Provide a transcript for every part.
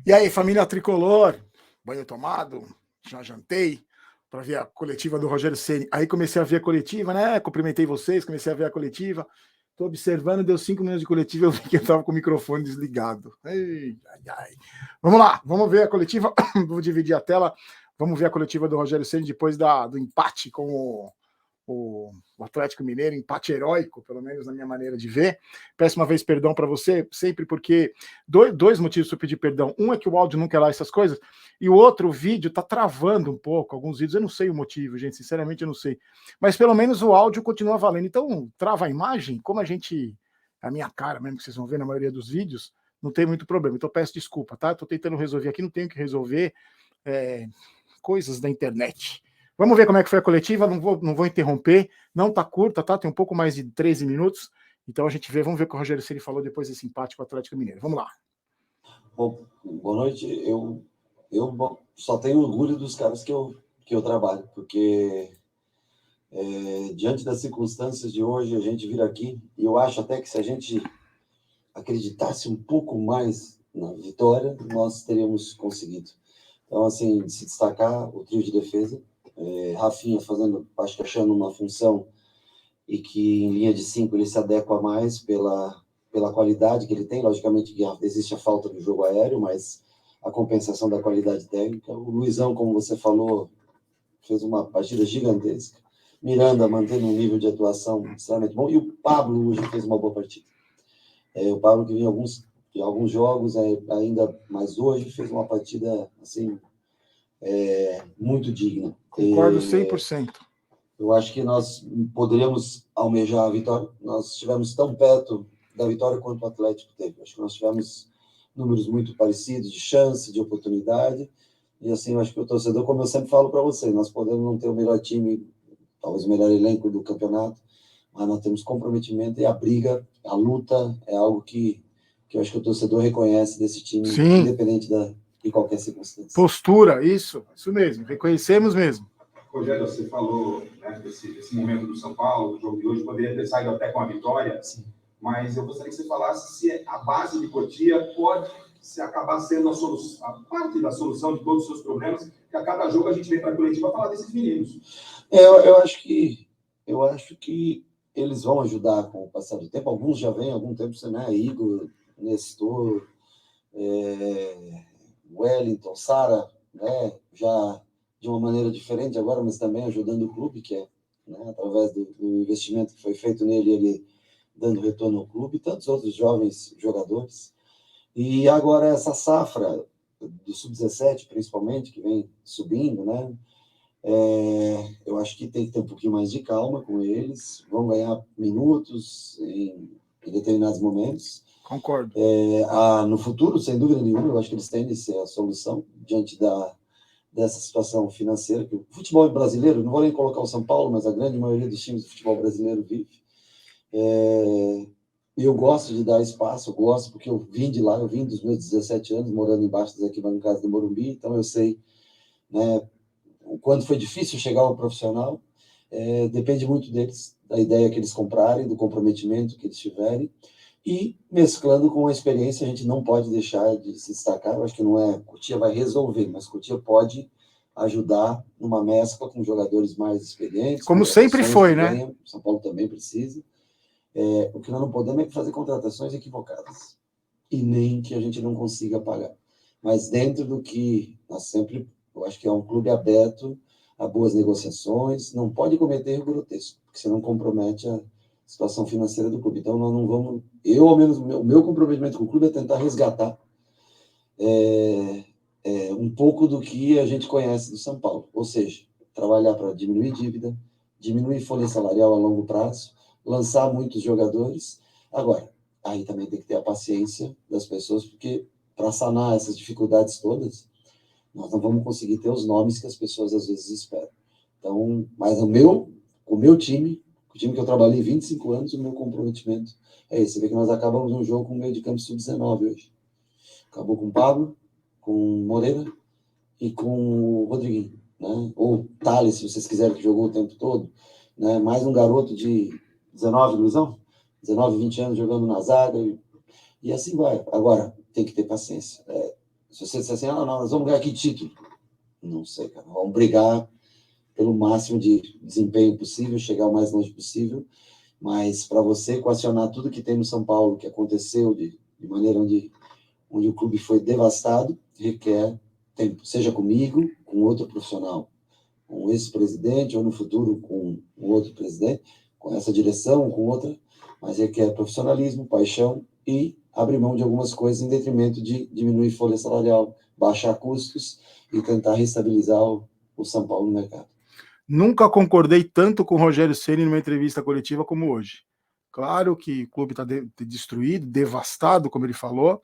E aí, família tricolor, banho tomado, já jantei para ver a coletiva do Rogério Ceni. Aí comecei a ver a coletiva, né? Cumprimentei vocês, comecei a ver a coletiva. Estou observando, deu 5 minutos de coletiva, eu vi que eu estava com o microfone desligado. Ai, ai, ai. Vamos lá, vamos ver a coletiva. Vou dividir a tela. Vamos ver a coletiva do Rogério Ceni depois do empate com o Atlético Mineiro, empate heróico, pelo menos na minha maneira de ver. Peço uma vez perdão para você, sempre porque dois motivos para pedir perdão. Um é que o áudio não quer lá essas coisas, e o outro, o vídeo está travando um pouco, alguns vídeos, eu não sei o motivo, gente, sinceramente eu não sei. Mas pelo menos o áudio continua valendo. Então, trava a imagem, como a minha cara mesmo, que vocês vão ver na maioria dos vídeos, não tem muito problema. Então peço desculpa, tá? Estou tentando resolver aqui, não tenho que resolver coisas da internet. Vamos ver como é que foi a coletiva, não vou interromper, não tá curta, tá? Tem um pouco mais de 13 minutos, então a gente vê, vamos ver o que o Rogério Ceni falou depois desse empate com o Atlético Mineiro. Vamos lá. Bom, boa noite. Eu só tenho orgulho dos caras que eu trabalho, porque diante das circunstâncias de hoje, a gente vir aqui, e eu acho até que se a gente acreditasse um pouco mais na vitória, nós teríamos conseguido. Então, assim, de se destacar o trio de defesa, Rafinha acho que achando uma função e que em linha de 5 ele se adequa mais pela qualidade que ele tem. Logicamente que existe a falta do jogo aéreo, mas a compensação da qualidade técnica. O Luizão, como você falou, fez uma partida gigantesca. Miranda mantendo um nível de atuação extremamente bom. E o Pablo hoje fez uma boa partida. O Pablo que vinha em alguns jogos ainda, mas hoje fez uma partida assim muito digna. Concordo 100%. Eu acho que nós poderíamos almejar a vitória. Nós estivemos tão perto da vitória quanto o Atlético teve. Acho que nós tivemos números muito parecidos de chance, de oportunidade. E assim, eu acho que o torcedor, como eu sempre falo para vocês, nós podemos não ter o melhor time, talvez o melhor elenco do campeonato, mas nós temos comprometimento e a briga, a luta é algo que eu acho que o torcedor reconhece desse time, Sim. Independente de qualquer circunstância. Postura, isso mesmo, reconhecemos mesmo. Rogério, você falou, né, desse momento do São Paulo, do jogo de hoje, poderia ter saído até com a vitória. Sim. Mas eu gostaria que você falasse se a base de Cotia pode se acabar sendo a parte da solução de todos os seus problemas, que a cada jogo a gente vem para a coletiva falar desses meninos. Eu acho que eles vão ajudar com o passar do tempo. Alguns já vêm há algum tempo, né? Igor, Nestor, Wellington, Sara, né? Já de uma maneira diferente agora, mas também ajudando o clube, que né, através do investimento que foi feito nele, ele dando retorno ao clube, e tantos outros jovens jogadores. E agora essa safra do Sub-17, principalmente, que vem subindo, né? Eu acho que tem que ter um pouquinho mais de calma com eles, vão ganhar minutos em determinados momentos. Concordo. No futuro, sem dúvida nenhuma, eu acho que eles têm de ser a solução diante dessa situação financeira que o futebol brasileiro, não vou nem colocar o São Paulo, mas a grande maioria dos times do futebol brasileiro vive. Eu gosto de dar espaço, eu gosto porque eu vim de lá, eu vim dos meus 17 anos morando embaixo das arquibancadas do Morumbi, então eu sei, né, o quanto foi difícil chegar ao profissional. Depende muito deles, da ideia que eles comprarem, do comprometimento que eles tiverem, e mesclando com a experiência, a gente não pode deixar de se destacar. Eu acho que não é Cotia vai resolver, mas Cotia pode ajudar numa mescla com jogadores mais experientes. Como sempre foi, né? São Paulo também precisa. O que nós não podemos é fazer contratações equivocadas e nem que a gente não consiga pagar. Mas dentro do que nós sempre, eu acho que é um clube aberto a boas negociações, não pode cometer erro grotesco, porque senão compromete a situação financeira do clube. Então, nós não vamos... ao menos, o meu comprometimento com o clube é tentar resgatar um pouco do que a gente conhece do São Paulo. Ou seja, trabalhar para diminuir dívida, diminuir folha salarial a longo prazo, lançar muitos jogadores. Agora, aí também tem que ter a paciência das pessoas, porque para sanar essas dificuldades todas, nós não vamos conseguir ter os nomes que as pessoas às vezes esperam. Então, mas o meu time, o time que eu trabalhei 25 anos, o meu comprometimento é esse. Você vê que nós acabamos um jogo com o meio de campo sub-19 hoje. Acabou com o Pablo, com o Moreira e com o Rodriguinho, né? Ou Thales, se vocês quiserem, que jogou o tempo todo, né? Mais um garoto de 19, Luizão? 19, 20 anos jogando na zaga e assim vai. Agora, tem que ter paciência. Se você disser assim, não, nós vamos ganhar aqui título. Não sei, cara. Vamos brigar pelo máximo de desempenho possível, chegar o mais longe possível. Mas para você equacionar tudo que tem no São Paulo, que aconteceu de maneira onde o clube foi devastado, requer tempo. Seja comigo, com outro profissional, com esse presidente, ou no futuro com outro presidente, com essa direção, com outra, mas requer profissionalismo, paixão e abrir mão de algumas coisas em detrimento de diminuir folha salarial, baixar custos e tentar restabilizar o São Paulo no mercado. Nunca concordei tanto com o Rogério Ceni numa entrevista coletiva como hoje. Claro que o clube está destruído, devastado, como ele falou,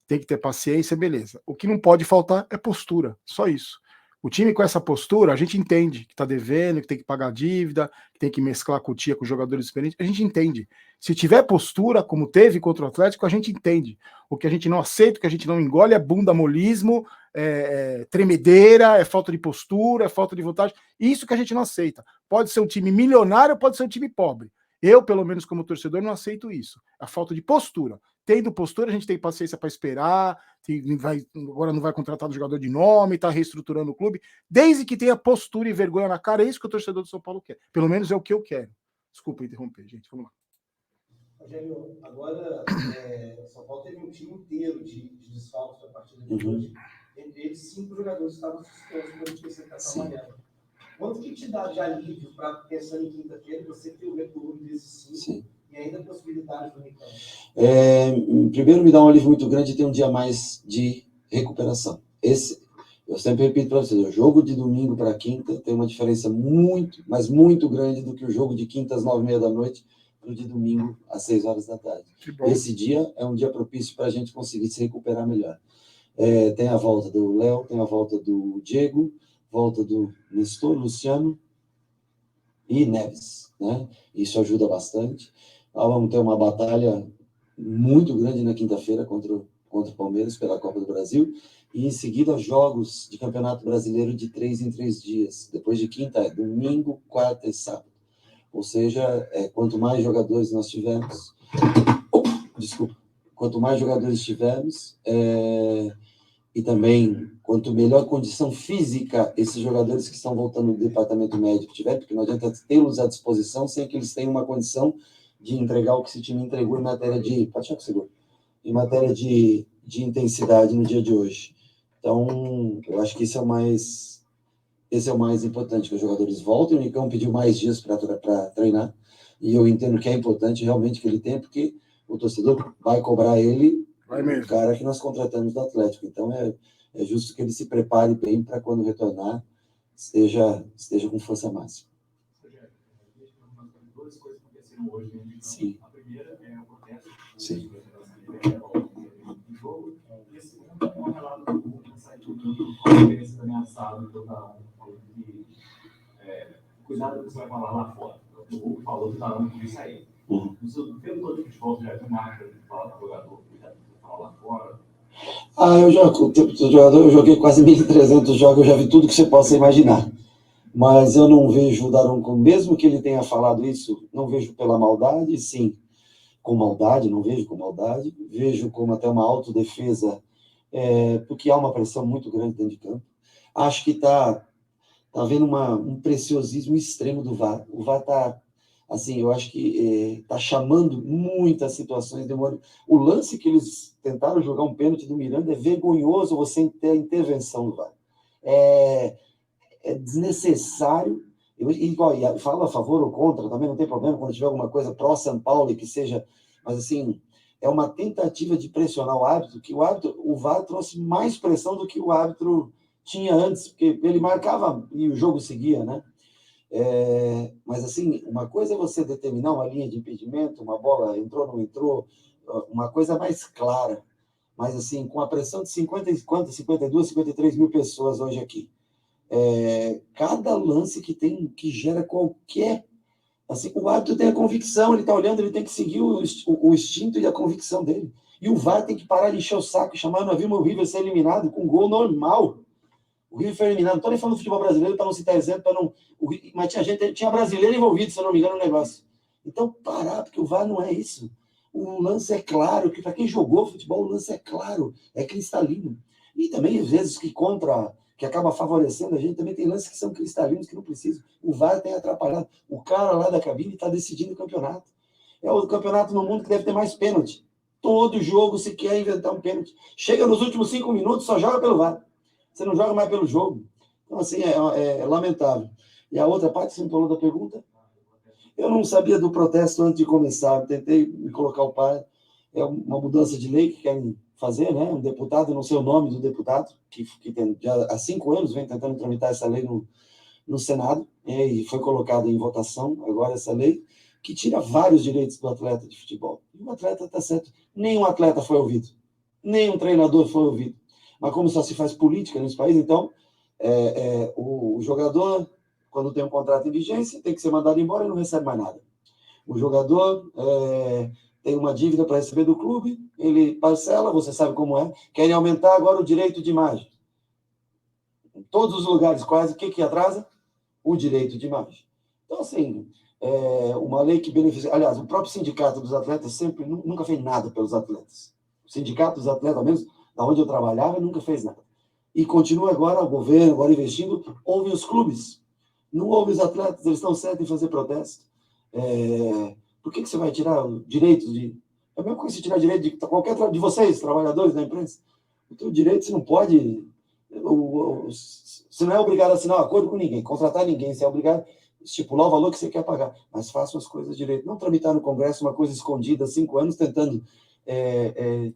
tem que ter paciência, beleza. O que não pode faltar é postura, só isso. O time com essa postura, a gente entende que está devendo, que tem que pagar dívida, que tem que mesclar a cutia com os jogadores experientes, a gente entende. Se tiver postura, como teve contra o Atlético, a gente entende. O que a gente não aceita, o que a gente não engole é bunda molismo, tremedeira, é falta de postura, é falta de vontade. Isso que a gente não aceita. Pode ser um time milionário, pode ser um time pobre. Eu, pelo menos como torcedor, não aceito isso. A falta de postura. Tendo postura, a gente tem paciência para esperar, agora não vai contratar um jogador de nome, está reestruturando o clube, desde que tenha postura e vergonha na cara, é isso que o torcedor do São Paulo quer. Pelo menos é o que eu quero. Desculpa interromper, gente, vamos lá. Rogério, agora o São Paulo teve um time inteiro de desfalques para a partida de hoje, entre eles 5 jogadores estavam suspensos por especificação amarela. Quanto que te dá de alívio para pensando em quinta-feira, você ter o retorno desses 5 e ainda a possibilidade do Nicão? Primeiro, me dá um alívio muito grande ter um dia mais de recuperação. Eu sempre repito para vocês, o jogo de domingo para quinta tem uma diferença muito, mas muito grande do que o jogo de quinta às 9h30 da noite para o de domingo às 6 horas da tarde. Esse dia é um dia propício para a gente conseguir se recuperar melhor. Tem a volta do Léo, tem a volta do Diego, volta do Nestor, Luciano e Neves, né? Isso ajuda bastante. Vamos ter uma batalha muito grande na quinta-feira contra o Palmeiras pela Copa do Brasil e em seguida jogos de Campeonato Brasileiro de 3 em 3 dias. Depois de quinta é domingo, quarta e sábado. Ou seja, quanto mais jogadores nós tivermos, quanto mais jogadores tivermos, e também quanto melhor condição física esses jogadores que estão voltando do departamento médico tiver, porque não adianta tê-los à disposição sem que eles tenham uma condição de entregar o que esse time entregou em matéria de intensidade no dia de hoje. Então, eu acho que esse é o mais importante, que os jogadores voltem. O Nicão pediu mais dias para treinar, e eu entendo que é importante realmente que ele tenha, porque o torcedor vai cobrar ele, o cara que nós contratamos do Atlético. Então, é justo que ele se prepare bem para quando retornar, esteja com força máxima. Duas coisas aconteceram hoje dentro de campo. Sim. A primeira é o protesto. Sim. Do jogo. E a segunda é uma relato do Hulk que sai tudo com a diferença ameaçada toda cuidado do que você vai falar lá fora. O Hulk falou que estava no isso aí. Pelo todo de futebol, você já viu marca de falar para o jogador, cuidado do que falar lá fora? Eu joguei quase 1.300 jogos, eu já vi tudo que você possa imaginar. Mas eu não vejo o Daronco, mesmo que ele tenha falado isso, não vejo pela maldade, sim, com maldade, não vejo com maldade, vejo como até uma autodefesa, porque há uma pressão muito grande dentro de campo. Acho que está havendo um preciosismo extremo do VAR. O VAR está, assim, eu acho que está chamando muitas situações. O lance que eles tentaram jogar um pênalti do Miranda é vergonhoso você ter a intervenção do VAR. É desnecessário. E falo a favor ou contra, também não tem problema quando tiver alguma coisa pró-São Paulo e que seja, mas assim, é uma tentativa de pressionar o árbitro, que o VAR trouxe mais pressão do que o árbitro tinha antes, porque ele marcava e o jogo seguia, né? Mas assim, uma coisa é você determinar uma linha de impedimento, uma bola entrou, não entrou, uma coisa mais clara, mas assim, com a pressão de 52, 53 mil pessoas hoje aqui, cada lance que gera qualquer, assim, o árbitro tem a convicção, ele está olhando, ele tem que seguir o instinto e a convicção dele, e o VAR tem que parar de encher o saco e chamar. Nós vimos o River ser eliminado com gol normal. O River foi eliminado, não estou nem falando do futebol brasileiro para não citar exemplo, mas tinha brasileiro envolvido, se eu não me engano, no negócio. Então, parar, porque o VAR não é isso. O lance é claro, que para quem jogou futebol, o lance é claro, é cristalino. E também, às vezes, que acaba favorecendo a gente, também tem lances que são cristalinos que não precisam. O VAR tem atrapalhado. O cara lá da cabine está decidindo o campeonato. É o campeonato no mundo que deve ter mais pênalti. Todo jogo se quer inventar um pênalti. Chega nos últimos 5 minutos, só joga pelo VAR. Você não joga mais pelo jogo. Então, assim, é lamentável. E a outra parte, você me falou da pergunta? Eu não sabia do protesto antes de começar. Tentei me colocar o par. É uma mudança de lei que querem fazer, né? Um deputado, não sei o nome do deputado, que já há 5 anos vem tentando tramitar essa lei no Senado, e foi colocada em votação agora essa lei, que tira vários direitos do atleta de futebol. E o atleta está certo. Nenhum atleta foi ouvido. Nenhum treinador foi ouvido. Mas como só se faz política nesse país, então, o jogador, quando tem um contrato em vigência, tem que ser mandado embora e não recebe mais nada. O jogador tem uma dívida para receber do clube, ele parcela, você sabe como é, querem aumentar agora o direito de imagem. Em todos os lugares quase, o que atrasa? O direito de imagem. Então, assim, uma lei que beneficia... Aliás, o próprio sindicato dos atletas nunca fez nada pelos atletas. O sindicato dos atletas, ao menos da onde eu trabalhava, nunca fez nada. E continua agora o governo, agora investindo, ouve os clubes. Não ouve os atletas, eles estão certos em fazer protesto. Por que você vai tirar o direito de... É a mesma coisa que você tirar direito de qualquer de vocês, trabalhadores da imprensa. O teu direito você não pode... Você não é obrigado a assinar um acordo com ninguém, contratar ninguém, você é obrigado a estipular o valor que você quer pagar, mas façam as coisas direito. Não tramitar no Congresso uma coisa escondida há 5 anos, tentando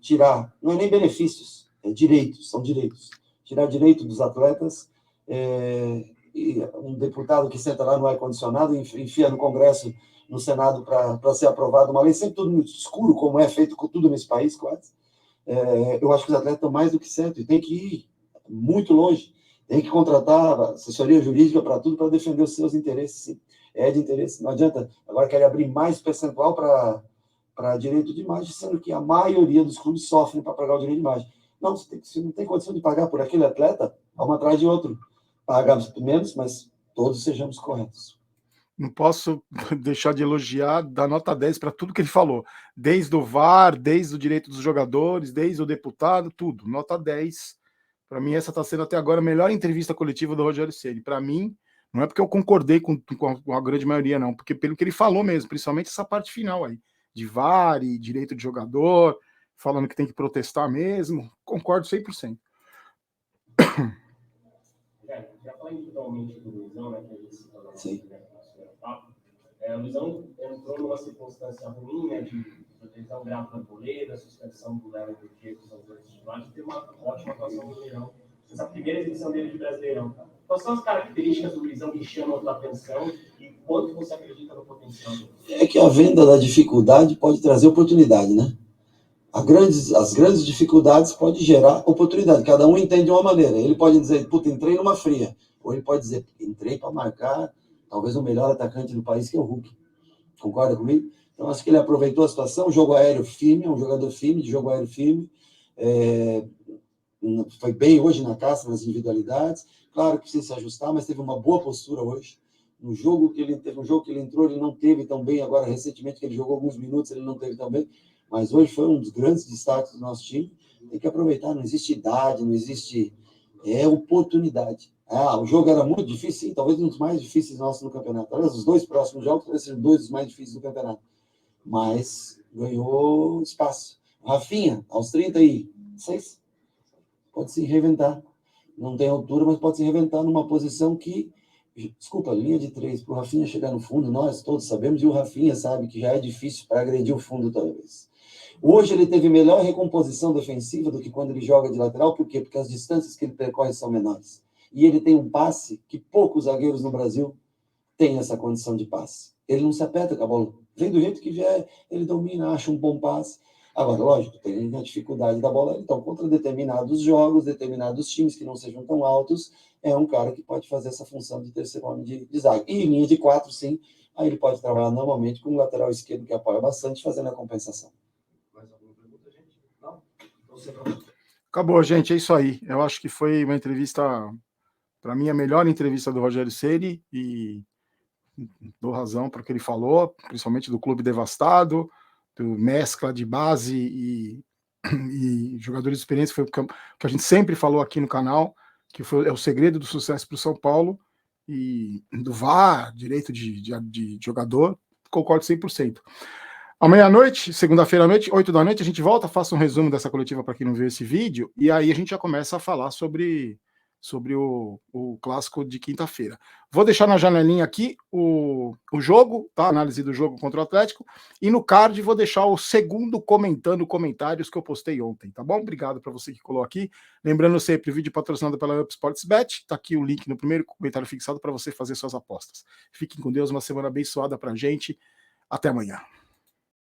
tirar, não é nem benefícios, é direitos, são direitos. Tirar direito dos atletas, e um deputado que senta lá no ar-condicionado, enfia no Congresso, no Senado, para ser aprovado uma lei, sempre tudo muito escuro, como é feito com tudo nesse país, quase. Eu acho que os atletas estão mais do que certos, e tem que ir muito longe, tem que contratar assessoria jurídica para tudo, para defender os seus interesses, sim. É de interesse, não adianta, agora querem abrir mais percentual para direito de imagem, sendo que a maioria dos clubes sofrem para pagar o direito de imagem. Não, você não tem condição de pagar por aquele atleta, vamos atrás de outro. Pagamos menos, mas todos sejamos corretos. Não posso deixar de elogiar, dar nota 10 para tudo que ele falou. Desde o VAR, desde o direito dos jogadores, desde o deputado, tudo. Nota 10. Para mim, essa está sendo até agora a melhor entrevista coletiva do Rogério Ceni. Para mim, não é porque eu concordei com a grande maioria, não, porque pelo que ele falou mesmo, principalmente essa parte final aí, de VAR e direito de jogador, falando que tem que protestar mesmo, concordo 100%. Já falando individualmente do Luizão, né, que a gente citou na Sim. O Luizão entrou numa circunstância ruim, né, de lesão grave na goleira, suspensão do Léo do Diego, são dois titulares, e teve uma ótima atuação no Mineirão. Essa primeira edição dele de Brasileirão. Quais são as características do Luizão que chamam a tua atenção e quanto você acredita no potencial dele? É que a venda da dificuldade pode trazer oportunidade, né? As grandes dificuldades podem gerar oportunidade. Cada um entende de uma maneira. Ele pode dizer, puta, entrei numa fria. Ou ele pode dizer, entrei para marcar talvez o melhor atacante do país, que é o Hulk. Concorda comigo? Então, acho que ele aproveitou a situação, jogo aéreo firme, é um jogador firme, de jogo aéreo firme. Foi bem hoje na caça, nas individualidades. Claro que precisa se ajustar, mas teve uma boa postura hoje. No jogo que ele teve, um jogo que ele entrou, ele não teve tão bem. Agora, recentemente, que ele jogou alguns minutos, ele não teve tão bem. Mas hoje foi um dos grandes destaques do nosso time. Tem que aproveitar, não existe idade, não existe... É oportunidade. O jogo era muito difícil, sim, talvez um dos mais difíceis nossos no campeonato. Talvez os 2 próximos jogos talvez sejam 2 dos mais difíceis do campeonato. Mas ganhou espaço. Rafinha, aos 36, pode se reinventar. Não tem altura, mas pode se reinventar numa posição que... Desculpa, linha de 3, para o Rafinha chegar no fundo, nós todos sabemos, e o Rafinha sabe que já é difícil para agredir o fundo, talvez. Hoje ele teve melhor recomposição defensiva do que quando ele joga de lateral. Por quê? Porque as distâncias que ele percorre são menores. E ele tem um passe que poucos zagueiros no Brasil têm essa condição de passe. Ele não se aperta com a bola. Vem do jeito que vier, ele domina, acha um bom passe. Agora, lógico, tem a dificuldade da bola. Então, contra determinados jogos, determinados times que não sejam tão altos, é um cara que pode fazer essa função de terceiro homem de zaga. E em linha de 4, sim, aí ele pode trabalhar normalmente com o lateral esquerdo, que apoia bastante, fazendo a compensação. Mais alguma pergunta, gente? Não? Então, você pode... Acabou, gente, é isso aí. Eu acho que foi uma entrevista, para mim, a melhor entrevista do Rogério Ceni, e dou razão para o que ele falou, principalmente do clube devastado, do mescla de base e jogadores experientes, foi o que a gente sempre falou aqui no canal, que é o segredo do sucesso para o São Paulo, e do VAR, direito de jogador, concordo 100%. Amanhã à noite, segunda-feira à noite, 8 da noite, a gente volta, faça um resumo dessa coletiva para quem não viu esse vídeo, e aí a gente já começa a falar sobre o clássico de quinta-feira. Vou deixar na janelinha aqui o jogo, tá? A análise do jogo contra o Atlético, e no card vou deixar o segundo comentando comentários que eu postei ontem, tá bom? Obrigado para você que colocou aqui. Lembrando sempre, vídeo patrocinado pela Up Sports Bet, tá aqui o link no primeiro comentário fixado para você fazer suas apostas. Fiquem com Deus, uma semana abençoada pra gente. Até amanhã.